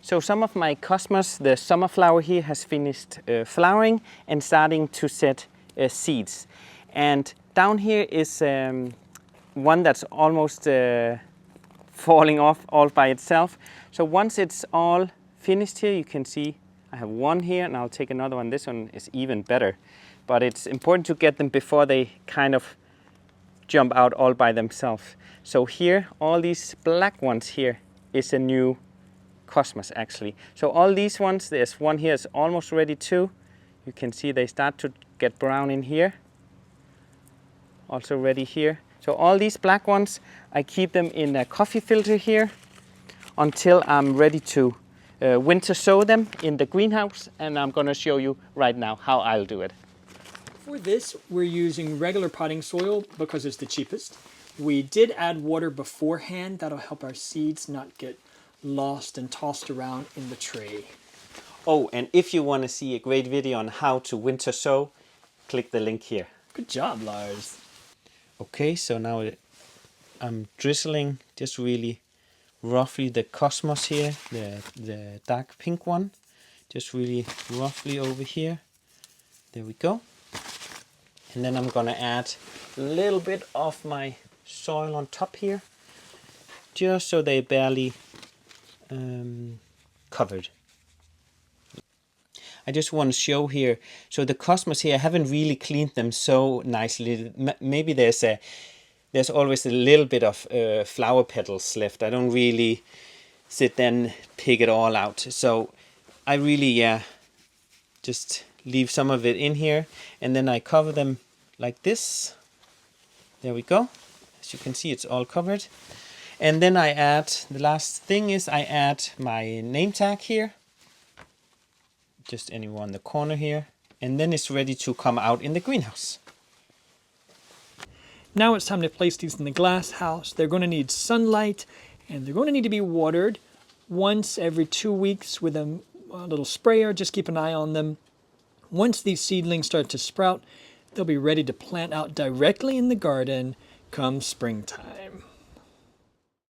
So some of my cosmos, the summer flower here, has finished flowering and starting to set seeds. And down here is one that's almost falling off all by itself. So once it's all finished here, you can see I have one here and I'll take another one. This one is even better. But it's important to get them before they kind of jump out all by themselves. So here, all these black ones here is a new cosmos actually. So all these ones, there's one here is almost ready too. You can see they start to get brown in here. Also ready here. So all these black ones, I keep them in a coffee filter here until I'm ready to winter sow them in the greenhouse, and I'm going to show you right now how I'll do it. For this, we're using regular potting soil because it's the cheapest. We did add water beforehand. That'll help our seeds not get lost and tossed around in the tray. Oh, and if you want to see a great video on how to winter sow, click the link here. Good job, Lars. Okay, so now I'm drizzling just really roughly the cosmos here, the dark pink one, just really roughly over here. There we go. And then I'm gonna add a little bit of my soil on top here, just so they're barely covered. I just want to show here, so the cosmos here, I haven't really cleaned them so nicely. Maybe there's always a little bit of flower petals left. I don't really sit there and pick it all out. So I really, just leave some of it in here, and then I cover them like this. There we go. As you can see, it's all covered. And then I add, the last thing is I add my name tag here. Just anywhere in the corner here. And then it's ready to come out in the greenhouse. Now it's time to place these in the glass house. They're going to need sunlight, and they're going to need to be watered once every 2 weeks with a little sprayer. Just keep an eye on them. Once these seedlings start to sprout, they'll be ready to plant out directly in the garden come springtime.